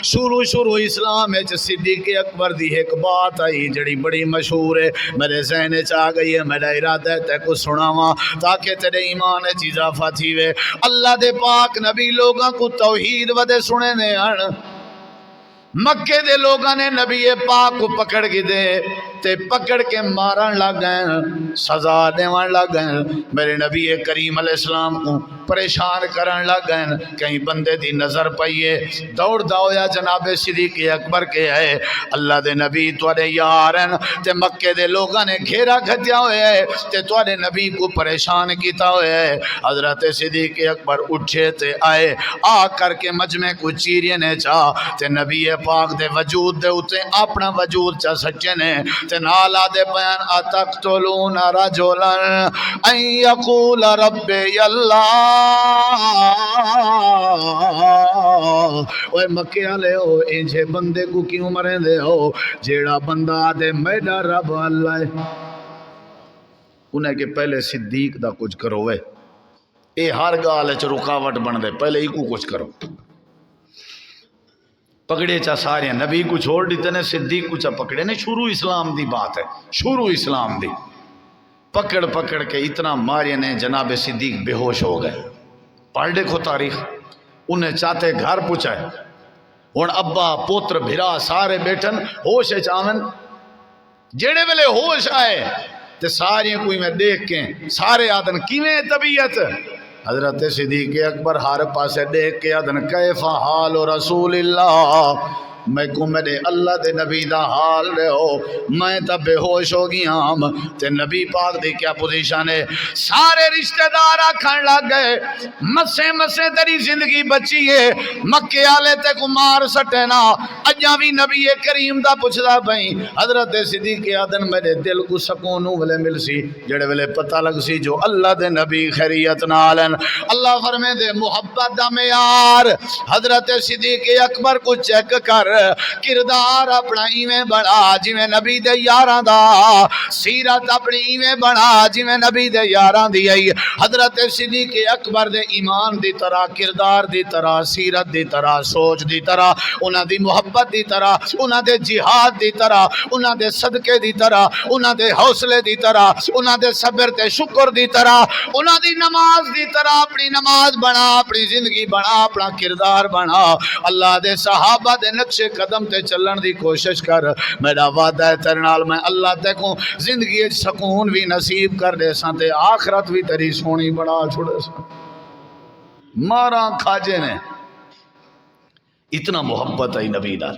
شروع اسلام وچ صدیق اکبر دی ایک بات آئی جڑی بڑی مشہور ہے، میرے ذہن وچ آ گئی ہے، میرا ارادہ ہے تے کو سناواں تاکہ تیرے ایمان وچ اضافہ تھیوے۔ اللہ دے پاک نبی لوگاں کو توحید ودے سنے نے ہن، مکے دے لوگاں نے نبی پاک کو پکڑ کے دے تے پکڑ کے مارن لگ گئے، سزا دیون لگ گئے، میرے نبی کریم علیہ السلام کو پریشان کرن لگ گئے۔ کہیں بندے دی نظر پئیے، دوڑ دویا جناب صدیق اکبر کے ہے، اللہ دے نبی تواڈے یار ہیں تے مکے دے لوگاں نے گھیرا کھتیا ہوئے ہے تے تواڈے نبی کو پریشان کیتا ہوئے ہے۔ حضرت صدیق اکبر اٹھے تے آئے، آ کر کے مجمع کو چیرے نے چاہ تے نبی پاک دے وجود دے اتے اپنا وجود چا سچے نے تے نالا دے بیان اتقتلون رجلا ان یقول ربی اللہ۔ اوے مکے والے ہو انجے بندے کو کیوں مرے دے ہو جیڑا بندہ دے میرا رب اللہ ہے؟ انہیں کہ پہلے صدیق دا کچھ کرو وے، اے ہر گال چ رکاوٹ بن دے، پہلے ہی کو کچھ کرو۔ پکڑے چا سارے نبی کو چھوڑ دیتے نے، صدیق کو چا پکڑے نے، شروع اسلام دی بات ہے، شروع اسلام دی پکڑ پکڑ کے اتنا مارے نے جناب صدیق بے ہوش ہو گئے۔ پڑھ دیکھو تاریخ، انہیں چاہتے گھر پوچھائے، ہن ابا پوتر بھرا سارے بیٹھن ہوش چاون، جیڑے ویلے ہوش آئے تے سارے کوئی میں دیکھ کے سارے آدن کیویں طبیعت؟ حضرت صدیق اکبر ہر پاسے دیکھ کے آدن کیف حال رسول اللہ، میں کو میرے اللہ دے نبی دا حال رہے ہو، میں تا بے ہوش ہو گیا ہم تے نبی پاک دی کیا پوزیشن ہے؟ سارے رشتہ دار آکھن لگ گئے مسے مسے تیری زندگی بچی ہے، مکے آلے تے کو مار سٹے نا، اجاں بھی نبی کریم دا پوچھدا بھئی۔ حضرت صدیق آدن میرے دل کو سکون ولے مل سی جڑے ویلے پتہ لگ سی جو اللہ دے نبی خیریت نالن۔ اللہ فرمے دے محبت دا معیار حضرت صدیق اکبر کو چیک کر، کردار اپنا ایویں بنا جویں نبی دے یاراں دا، سیرت اپنی ایویں بنا جویں نبی دے یاراں دی آئی۔ حضرت صدیق اکبر دے ایمان دی طرح، کردار دی طرح، سیرت دی طرح، سوچ دی طرح، انہاں دی محبت دی طرح، انہاں دے جہاد دی طرح، انہاں دے صدقے دی طرح، انہاں دے حوصلے دی طرح، انہاں دے صبر تے شکر دی طرح، انہاں دی نماز دی طرح اپنی نماز بنا، اپنی زندگی بنا، اپنا کردار بنا۔ اللہ دے صحابہ دے نقش قدم تے چلن دی کوشش کر، میرا وعدہ ہے تیرے نال میں اللہ تے کو زندگی سکون بھی نصیب کر دے ساں تے آخرت بھی تیری سونی بنا چھوڑے ساں۔ ماراں کھاجے نے اتنا محبت ہے نبی نال۔